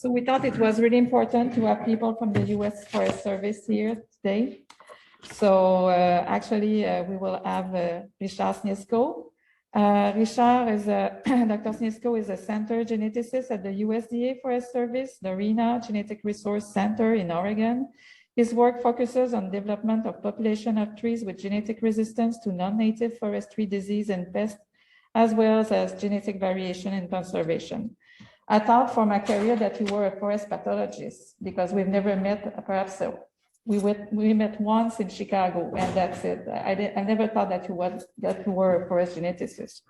So we thought it was really important to have people from the U.S. Forest Service here today. So we will have Richard Sniezko. Richard is Dr. Sniezko is a center geneticist at the USDA Forest Service, the RENA Genetic Resource Center in Oregon. His work focuses on development of population of trees with genetic resistance to non-native forestry disease and pests, as well as genetic variation and conservation. I thought for my career that you were a forest pathologist because we've never met, perhaps we met once in Chicago and that's it. I never thought that you were a forest geneticist.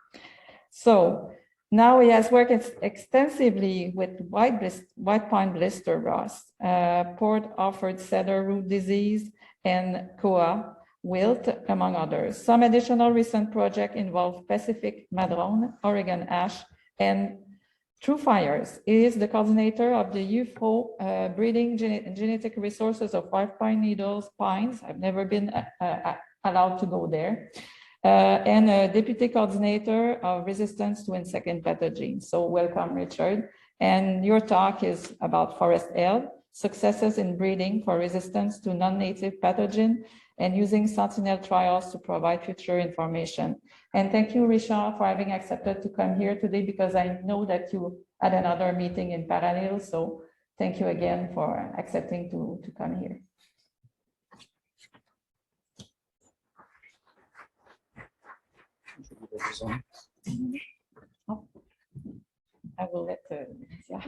So now he has worked extensively with white pine blister rust, Port Orford cedar root disease, and koa wilt, among others. Some additional recent projects involve Pacific madrone, Oregon ash, and True Fires. He is the coordinator of the UFO breeding genetic resources of white pine needles pines. I've never been allowed to go there. And a deputy coordinator of resistance to insect and pathogens. So welcome, Richard. And your talk is about forest health, successes in breeding for resistance to non-native pathogen, and using Sentinel trials to provide future information. And thank you, Richard, for having accepted to come here today because I know that you had another meeting in parallel. So thank you again for accepting to come here. Oh, I will let yeah.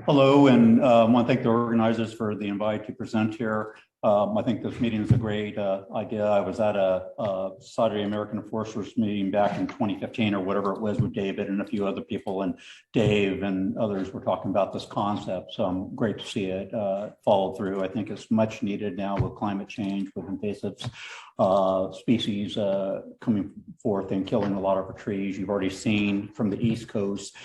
Hello, and I want to thank the organizers for the invite to present here. I think this meeting is a great idea. I was at a Society of American Foresters meeting back in 2015 or whatever it was with David and a few other people, and Dave and others were talking about this concept. So I'm great to see it follow through. I think it's much needed now with climate change, with invasive species coming forth and killing a lot of our trees. You've already seen from the East Coast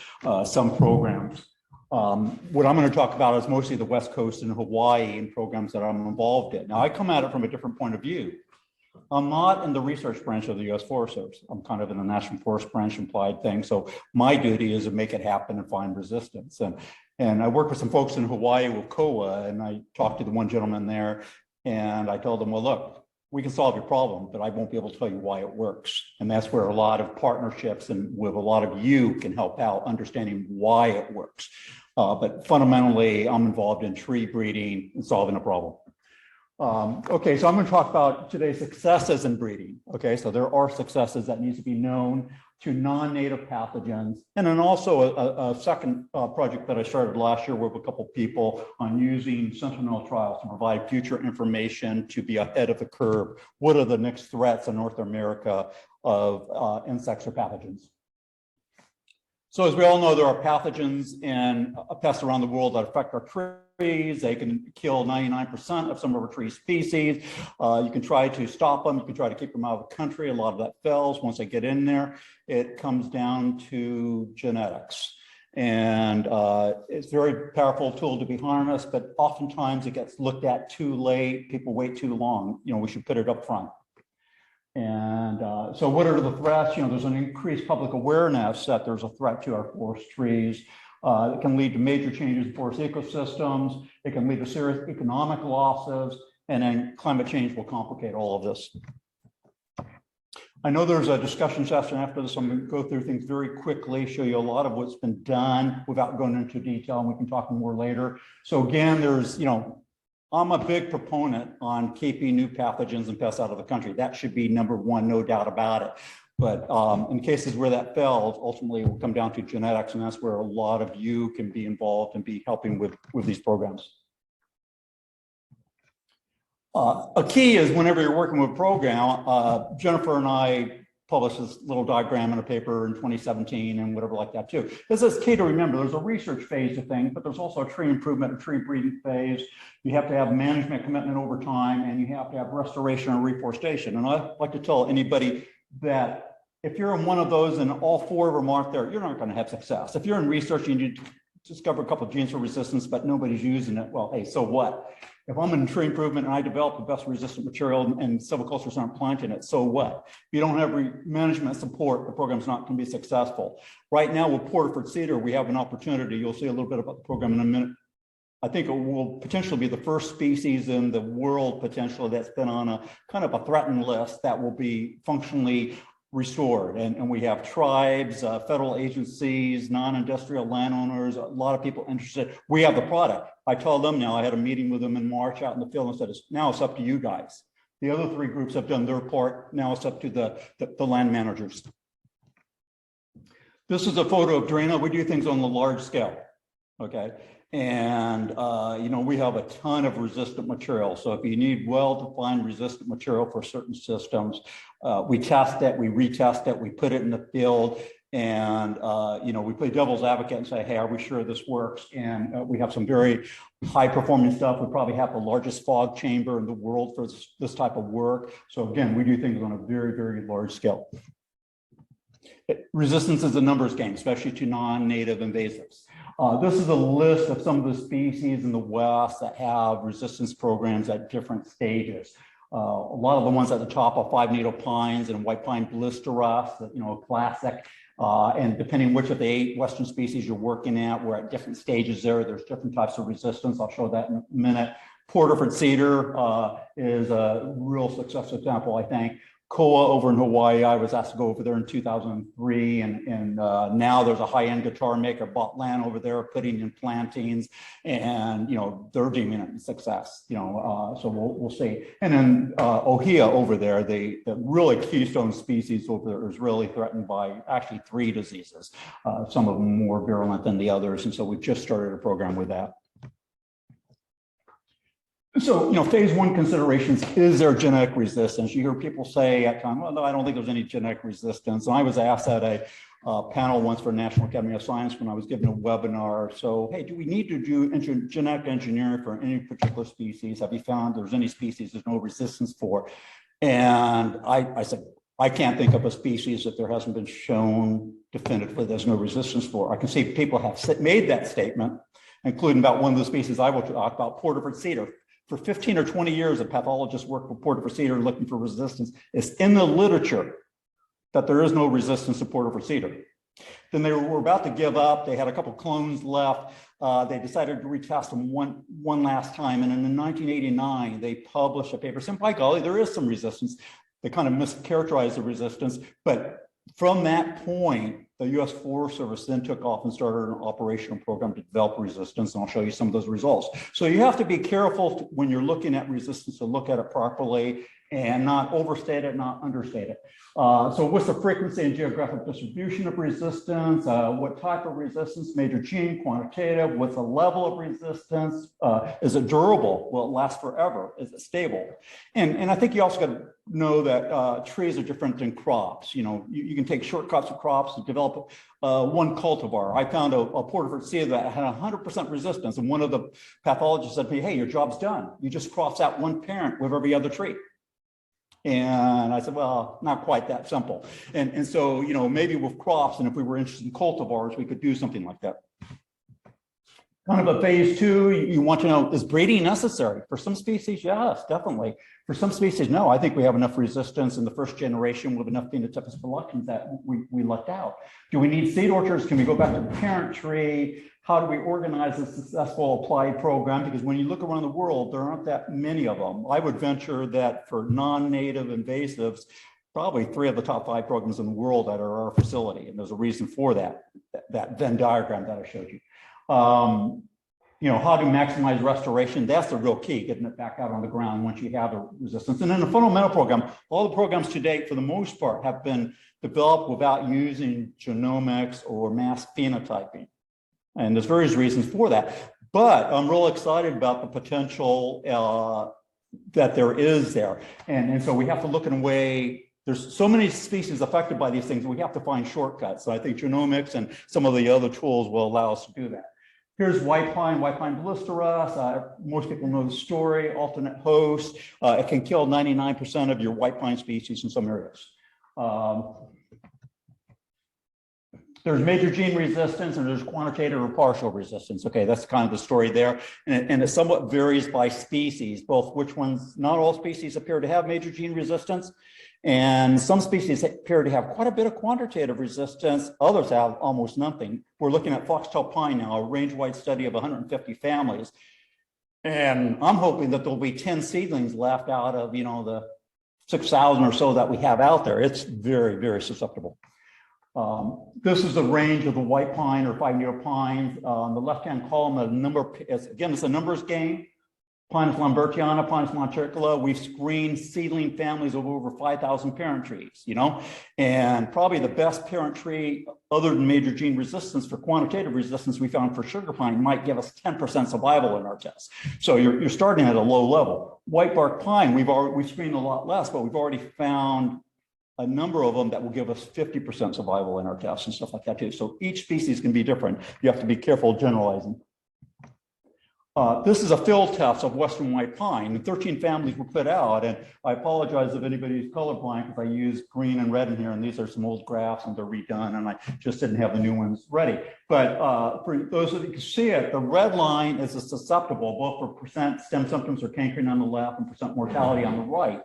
some programs. What I'm going to talk about is mostly the West Coast and Hawaii and programs that I'm involved in. Now, I come at it from a different point of view. I'm not in the research branch of the U.S. Forest Service. I'm kind of in the National Forest branch implied thing. So my duty is to make it happen and find resistance. And I work with some folks in Hawaii with koa, and I talked to the one gentleman there, and I told him, well, look, we can solve your problem, but I won't be able to tell you why it works. And that's where a lot of partnerships and with a lot of you can help out understanding why it works. But fundamentally, I'm involved in tree breeding and solving a problem. Okay, so I'm going to talk about today's successes in breeding. Okay, so there are successes that need to be known to non-native pathogens. And then also a second project that I started last year with a couple of people on using Sentinel trials to provide future information to be ahead of the curve. What are the next threats in North America of insects or pathogens? So as we all know, there are pathogens and pests around the world that affect our trees. They can kill 99% of some of our tree species. You can try to stop them. You can try to keep them out of the country. A lot of that fails once they get in there. It comes down to genetics. And it's a very powerful tool to be harnessed, but oftentimes it gets looked at too late. People wait too long. You know, we should put it up front. And so what are the threats? You know, there's an increased public awareness that there's a threat to our forest trees. It can lead to major changes in forest ecosystems. It can lead to serious economic losses, and then climate change will complicate all of this. I know there's a discussion session after this. I'm going to go through things very quickly, show you a lot of what's been done without going into detail, and we can talk more later. So again, there's, you know, I'm a big proponent on keeping new pathogens and pests out of the country. That should be number one, no doubt about it. But in cases where that fails, ultimately it will come down to genetics, and that's where a lot of you can be involved and be helping with these programs. A key is whenever you're working with a program, Jennifer and I published this little diagram in a paper in 2017 and whatever like that too. This is key to remember. There's a research phase to things, but there's also a tree improvement and tree breeding phase. You have to have management commitment over time, and you have to have restoration and reforestation. And I like to tell anybody that if you're in one of those and all four of them aren't there, you're not going to have success. If you're in research and you discover a couple of genes for resistance, but nobody's using it, well, hey, so what? If I'm in tree improvement and I develop the best resistant material and silviculturists aren't planting it, so what? If you don't have management support, the program's not going to be successful. Right now with Porterford cedar, we have an opportunity. You'll see a little bit about the program in a minute. I think it will potentially be the first species in the world potentially that's been on a kind of a threatened list that will be functionally restored. And we have tribes, federal agencies, non-industrial landowners, a lot of people interested. We have the product. I told them now, I had a meeting with them in March out in the field and said, now it's up to you guys. The other three groups have done their part. Now it's up to the land managers. This is a photo of Drina. We do things on the large scale, okay? And, you know, we have a ton of resistant material. So if you need well-defined resistant material for certain systems, we test it, we retest it, we put it in the field, and, you know, we play devil's advocate and say, hey, are we sure this works? And we have some very high-performing stuff. We probably have the largest fog chamber in the world for this type of work. So again, we do things on a very, very large scale. Resistance is a numbers game, especially to non-native invasives. This is a list of some of the species in the West that have resistance programs at different stages. A lot of the ones at the top are 5-needle pines and white pine blisteras, you know, a classic. And depending which of the 8 Western species you're working at, we're at different stages there. There's different types of resistance. I'll show that in a minute. Porterford cedar is a real success example, I think. Koa over in Hawaii, I was asked to go over there in 2003, and now there's a high-end guitar maker bought land over there, putting in plantings, and you know they're deeming it a success. You know, so we'll see. And then Ohia over there, the really keystone species over there is really threatened by actually 3 diseases. Some of them more virulent than the others, and so we just started a program with that. So, you know, phase 1 considerations, is there genetic resistance? You hear people say at times, well, no, I don't think there's any genetic resistance. And I was asked at a panel once for National Academy of Science when I was giving a webinar. So, hey, do we need to do genetic engineering for any particular species? Have you found there's any species there's no resistance for? And I said, I can't think of a species that there hasn't been shown definitively there's no resistance for. I can see people have made that statement, including about one of the species I will talk about, Porterford cedar. For 15 or 20 years, a pathologist worked with Porterford cedar looking for resistance. It's in the literature that there is no resistance to Porterford cedar. Then they were about to give up. They had a couple clones left. They decided to retest them one last time. And in 1989, they published a paper saying, by golly, there is some resistance. They kind of mischaracterized the resistance. But from that point, the U.S. Forest Service then took off and started an operational program to develop resistance, and I'll show you some of those results. So you have to be careful when you're looking at resistance to look at it properly and not overstate it, not understate it. So what's the frequency and geographic distribution of resistance? What type of resistance? Major gene, quantitative? What's the level of resistance? Is it durable? Will it last forever? Is it stable? And I think you also got to know that trees are different than crops. You know, you can take shortcuts of crops to develop one cultivar. I found a Porterford cedar that had 100% resistance, and one of the pathologists said to me, hey, your job's done. You just cross out one parent with every other tree. And I said, well, not quite that simple. And so, you know, maybe with crops, and if we were interested in cultivars, we could do something like that. Kind of a phase 2, you want to know, is breeding necessary? For some species, yes, definitely. For some species, no. I think we have enough resistance in the first generation with enough phenotypus reluctans that we lucked out. Do we need seed orchards? Can we go back to the parent tree? How do we organize a successful applied program? Because when you look around the world, there aren't that many of them. I would venture that for non-native invasives, probably 3 of the top 5 programs in the world that are our facility. And there's a reason for that Venn diagram that I showed you. You know, how to maximize restoration, that's the real key, getting it back out on the ground once you have a resistance. And in the fundamental program, all the programs to date, for the most part, have been developed without using genomics or mass phenotyping. And there's various reasons for that. But I'm real excited about the potential that there is there. And so we have to look in a way. There's so many species affected by these things, we have to find shortcuts. So I think genomics and some of the other tools will allow us to do that. Here's white pine blisteras. Most people know the story, alternate host. It can kill 99% of your white pine species in some areas. there's major gene resistance and there's quantitative or partial resistance. Okay, that's kind of the story there. And it somewhat varies by species, both which ones, not all species appear to have major gene resistance. And some species appear to have quite a bit of quantitative resistance. Others have almost nothing. We're looking at foxtail pine now, a range-wide study of 150 families. And I'm hoping that there'll be 10 seedlings left out of, you know, the 6,000 or so that we have out there. It's very, very susceptible. This is the range of the white pine or five-year pines. On the left-hand column, the number is, again, it's a numbers game. Pinus lambertiana, Pinus monticola. We've screened seedling families of over 5,000 parent trees, you know, and probably the best parent tree other than major gene resistance for quantitative resistance we found for sugar pine might give us 10% survival in our test. So you're starting at a low level. White bark pine, we've screened a lot less, but we've already found a number of them that will give us 50% survival in our tests and stuff like that too. So each species can be different. You have to be careful generalizing. This is a field test of Western white pine, and 13 families were put out. And I apologize if anybody's colorblind because I used green and red in here, and these are some old graphs and they're redone, and I just didn't have the new ones ready. But for those of you who can see it, the red line is a susceptible, both for percent stem symptoms or cankering on the left and percent mortality on the right.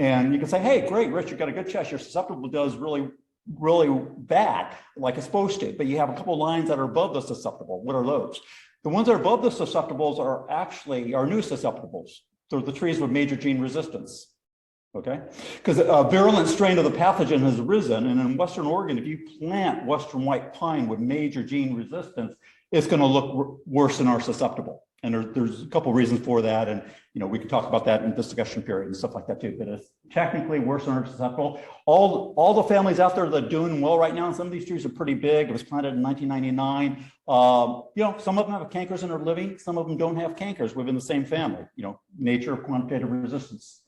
And you can say, hey, great, Rich, you've got a good test. Your susceptible does really bad, like it's supposed to. But you have a couple lines that are above the susceptible. What are those? The ones that are above the susceptibles are actually our new susceptibles. They're the trees with major gene resistance, okay? Because a virulent strain of the pathogen has arisen, and in Western Oregon, if you plant Western white pine with major gene resistance, it's going to look worse than our susceptible. And there's a couple of reasons for that, and you know we can talk about that in the discussion period and stuff like that too. But it's technically worse than our susceptible. All the families out there that are doing well right now, and some of these trees are pretty big. It was planted in 1999. You know, some of them have cankers and are living. Some of them don't have cankers within the same family. You know, nature of quantitative resistance.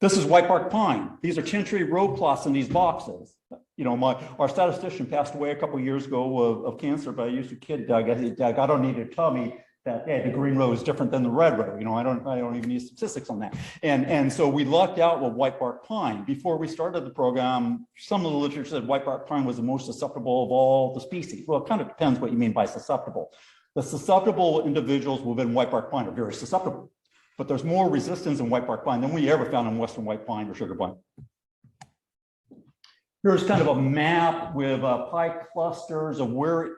This is white bark pine. These are 10-tree row plots in these boxes. You know, our statistician passed away a couple of years ago of cancer, but I used to kid Doug. I don't need to tell me that hey, the green row is different than the red row. You know, I don't even need statistics on that. And so we lucked out with white bark pine. Before we started the program, some of the literature said white bark pine was the most susceptible of all the species. Well, it kind of depends what you mean by susceptible. The susceptible individuals within white bark pine are very susceptible, but there's more resistance in white bark pine than we ever found in Western white pine or sugar pine. Here's kind of a map with pie clusters of where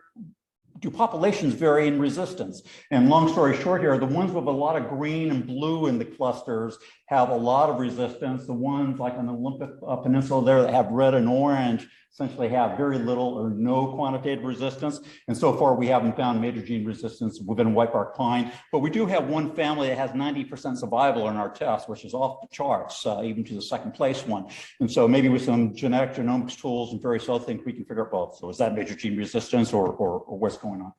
do populations vary in resistance. And long story short here, the ones with a lot of green and blue in the clusters have a lot of resistance. The ones like on the Olympic Peninsula there that have red and orange essentially have very little or no quantitative resistance. And so far we haven't found major gene resistance within white bark pine, but we do have one family that has 90% survival in our test, which is off the charts, even to the second place one. And so maybe with some genetic genomics tools and various other things, we can figure out both. So is that major gene resistance or what's going on?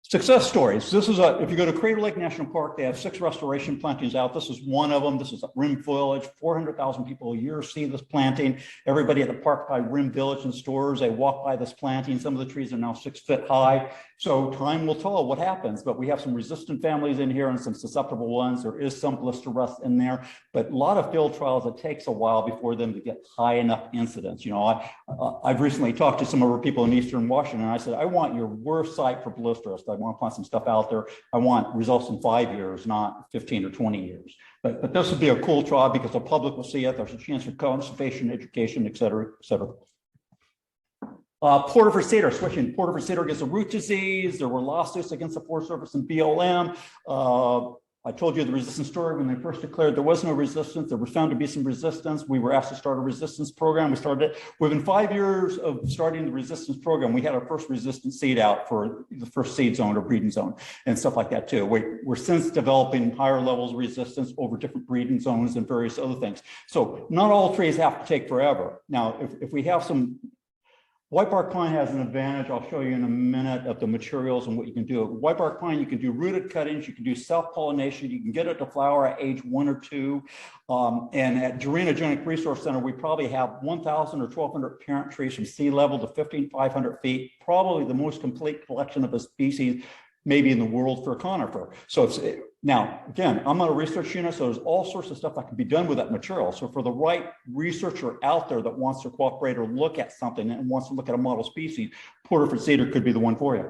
Success stories. This is if you go to Crater Lake National Park, they have 6 restoration plantings out. This is one of them. This is at Rim Village. 400,000 people a year see this planting. Everybody at the park by Rim Village and stores, they walk by this planting. Some of the trees are now 6 feet high. So time will tell what happens, but we have some resistant families in here and some susceptible ones. There is some blister rust in there, but a lot of field trials, it takes a while before them to get high enough incidence. You know, I've recently talked to some of our people in Eastern Washington, and I said, I want your worst site for blister rust. I want to plant some stuff out there. I want results in 5 years, not 15 or 20 years. But this would be a cool trial because the public will see it. There's a chance for conservation, education, et cetera, et cetera. Porter cedar, switching. Porter cedar gets a root disease. There were lawsuits against the Forest Service and BLM. I told you the resistance story when they first declared there was no resistance. There was found to be some resistance. We were asked to start a resistance program. We started it. Within 5 years of starting the resistance program, we had our first resistant seed out for the first seed zone or breeding zone and stuff like that too. We're since developing higher levels of resistance over different breeding zones and various other things. So not all trees have to take forever. Now, if we have some white bark pine has an advantage. I'll show you in a minute of the materials and what you can do. White bark pine, you can do rooted cuttings, you can do self-pollination, you can get it to flower at age 1 or 2. And at Dorena Genetic Resource Center, we probably have 1,000 or 1,200 parent trees from sea level to 1,500 feet, probably the most complete collection of a species maybe in the world for a conifer. So now, again, I'm on a research unit, so there's all sorts of stuff that can be done with that material. So for the right researcher out there that wants to cooperate or look at something and wants to look at a model species, Porterford cedar could be the one for you.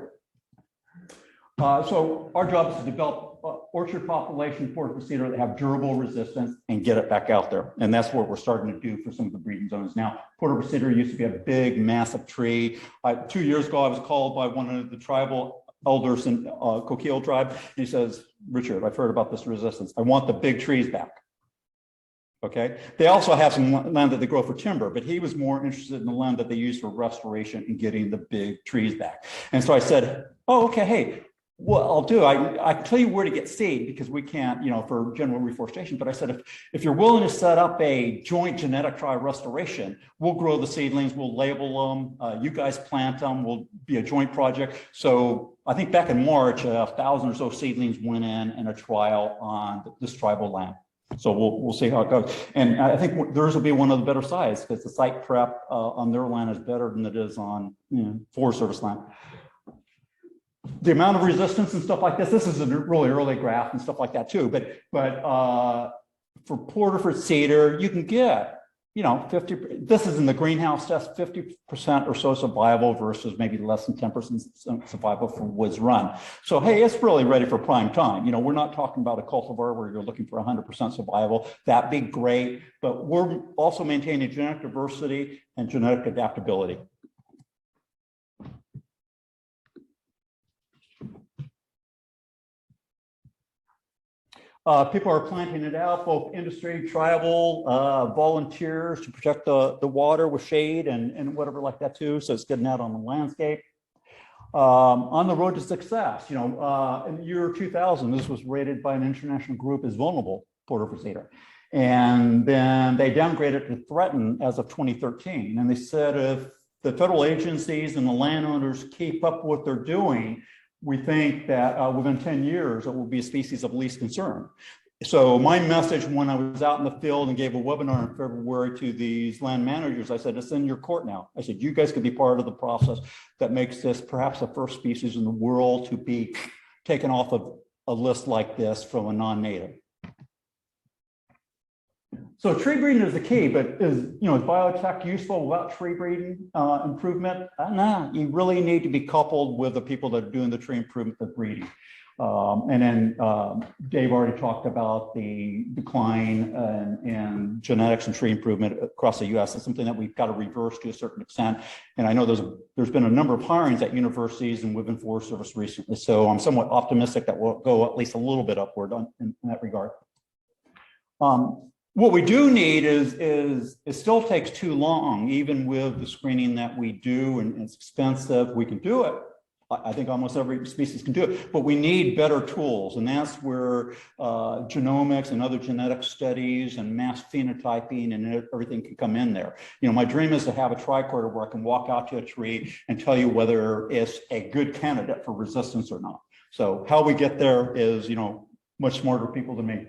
So our job is to develop orchard population Porterford cedar that have durable resistance and get it back out there. And that's what we're starting to do for some of the breeding zones now. Porterford cedar used to be a big, massive tree. 2 years ago, I was called by one of the tribal elders in Coquille tribe. He says, Richard, I've heard about this resistance. I want the big trees back. Okay. They also have some land that they grow for timber, but he was more interested in the land that they use for restoration and getting the big trees back. And so I said, oh, okay, hey, what I'll do, I can tell you where to get seed because we can't, for general reforestation. But I said, if you're willing to set up a joint genetic trial restoration, we'll grow the seedlings, we'll label them, you guys plant them, we'll be a joint project. So I think back in March, 1,000 or so seedlings went in a trial on this tribal land. So we'll see how it goes. And I think theirs will be one of the better sites because the site prep on their land is better than it is on Forest Service land. The amount of resistance and stuff like this is a really early graph and stuff like that too. But for Porterford cedar, you can get, 50, this is in the greenhouse test, 50% or so survival versus maybe less than 10% survival for woods run. So, hey, it's really ready for prime time. We're not talking about a cultivar where you're looking for 100% survival. That'd be great, but we're also maintaining genetic diversity and genetic adaptability. People are planting it out, both industry, tribal, volunteers to protect the water with shade and whatever like that too. So it's getting out on the landscape. On the road to success, in the year 2000, this was rated by an international group as vulnerable, Porterford cedar. And then they downgraded it to threatened as of 2013. And they said if the federal agencies and the landowners keep up what they're doing, we think that within 10 years, it will be a species of least concern. So my message when I was out in the field and gave a webinar in February to these land managers, I said, it's in your court now. I said, you guys could be part of the process that makes this perhaps the first species in the world to be taken off of a list like this from a non-native. So tree breeding is the key, but is biotech useful without tree breeding improvement? No, you really need to be coupled with the people that are doing the tree improvement, the breeding. And then Dave already talked about the decline in genetics and tree improvement across the U.S. It's something that we've got to reverse to a certain extent. And I know there's been a number of hirings at universities and within Forest Service recently. So I'm somewhat optimistic that we'll go at least a little bit upward in that regard. What we do need is it still takes too long, even with the screening that we do, and it's expensive. We can do it. I think almost every species can do it, but we need better tools. And that's where genomics and other genetic studies and mass phenotyping and everything can come in there. My dream is to have a tricorder where I can walk out to a tree and tell you whether it's a good candidate for resistance or not. So how we get there is, much smarter people than me.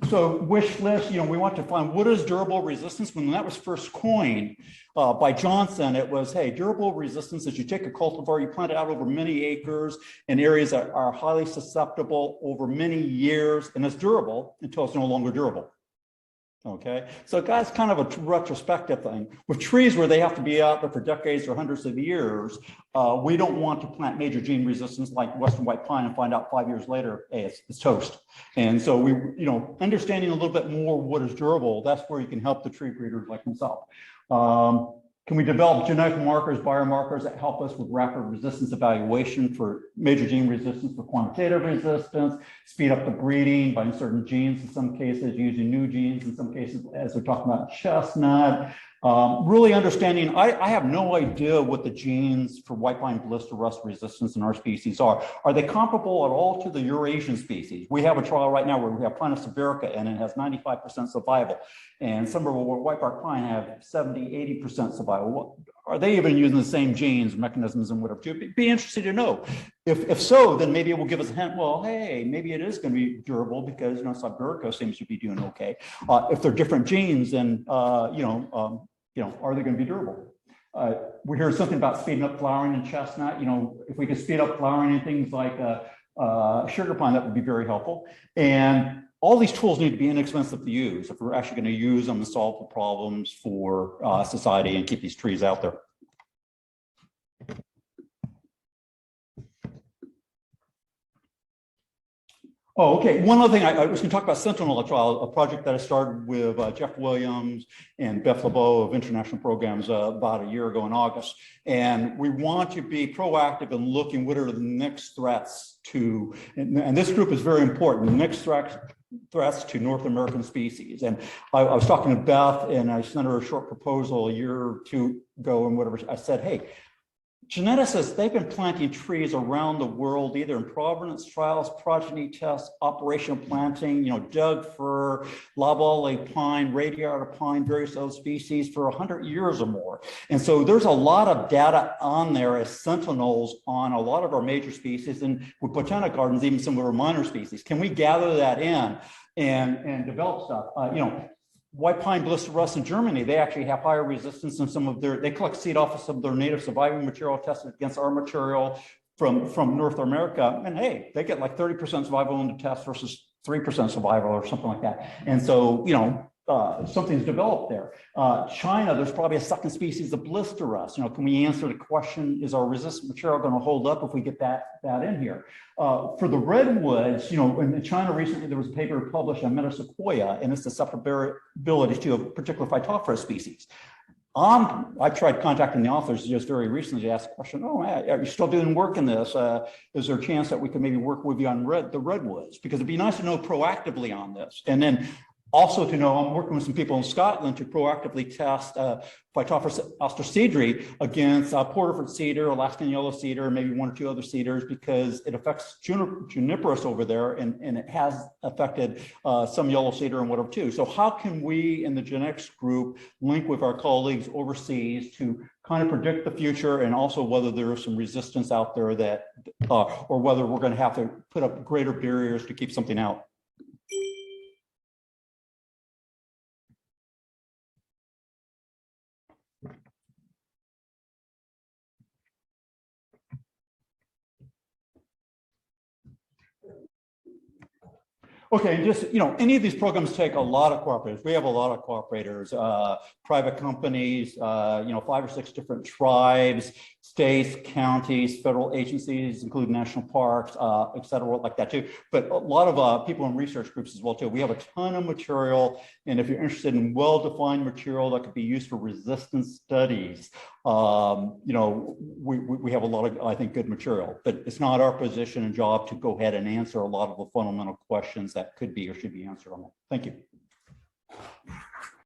So wish list, we want to find what is durable resistance. When that was first coined by Johnson, it was, hey, durable resistance is you take a cultivar, you plant it out over many acres in areas that are highly susceptible over many years, and it's durable until it's no longer durable. Okay, so that's kind of a retrospective thing. With trees where they have to be out there for decades or hundreds of years, we don't want to plant major gene resistance like Western white pine and find out 5 years later, hey, it's toast. And so we, understanding a little bit more what is durable, that's where you can help the tree breeders like myself. Can we develop genetic markers, biomarkers that help us with rapid resistance evaluation for major gene resistance, for quantitative resistance, speed up the breeding by inserting genes in some cases, using new genes in some cases, as we're talking about chestnut. Really understanding, I have no idea what the genes for white pine blister rust resistance in our species are. Are they comparable at all to the Eurasian species? We have a trial right now where we have Pinus sibirica and it has 95% survival. And some of our white bark pine have 70, 80% survival. Are they even using the same genes, mechanisms, and whatever? Be interested to know. If so, then maybe it will give us a hint. Well, hey, maybe it is going to be durable because sibirica seems to be doing okay. If they're different genes, then are they going to be durable? we heard something about speeding up flowering in chestnut. You know, if we could speed up flowering in things like sugar pine, that would be very helpful. And all these tools need to be inexpensive to use if we're actually going to use them to solve the problems for society and keep these trees out there. Oh, okay. One other thing, I was going to talk about Sentinel, a project that I started with Jeff Williams and Beth LeBeau of International Programs about a year ago in August. And we want to be proactive in looking what are the next threats to, and this group is very important, the next threats to North American species. And I was talking to Beth and I sent her a short proposal a year or two ago and whatever. I said, hey, geneticists, they've been planting trees around the world, either in provenance trials, progeny tests, operational planting, you know, Doug fir, loblolly pine, radiata pine, various other species for 100 years or more. And so there's a lot of data on there as sentinels on a lot of our major species, and with botanic gardens, even some of our minor species. Can we gather that in and develop stuff? You know, white pine blister rust in Germany, they actually have higher resistance than some of their, they collect seed off of some of their native surviving material tested against our material from North America. And hey, they get like 30% survival in the test versus 3% survival or something like that. And so, you know, something's developed there. China, there's probably a second species of blister rust. You know, can we answer the question, is our resistant material going to hold up if we get that in here? For the redwoods, you know, in China recently, there was a paper published on Metasequoia and its susceptibility to a particular Phytophthora species. I've tried contacting the authors just very recently to ask the question, oh, are you still doing work in this? Is there a chance that we could maybe work with you on the redwoods? Because it'd be nice to know proactively on this. And then also to know, I'm working with some people in Scotland to proactively test Phytophthora ostracedri against Porterford cedar, Alaskan yellow cedar, maybe one or two other cedars, because it affects juniperus over there, and it has affected some yellow cedar and whatever too. So how can we in the genetics group link with our colleagues overseas to kind of predict the future, and also whether there is some resistance out there that, or whether we're going to have to put up greater barriers to keep something out? Okay, just, you know, any of these programs take a lot of cooperators. We have a lot of cooperators, private companies, you know, 5 or 6 different tribes, states, counties, federal agencies, including national parks, et cetera, like that too. But a lot of people in research groups as well too. We have a ton of material, and if you're interested in well-defined material that could be used for resistance studies, you know, we have a lot of, I think, good material, but it's not our position and job to go ahead and answer a lot of the fundamental questions that could be or should be answered on that. Thank you.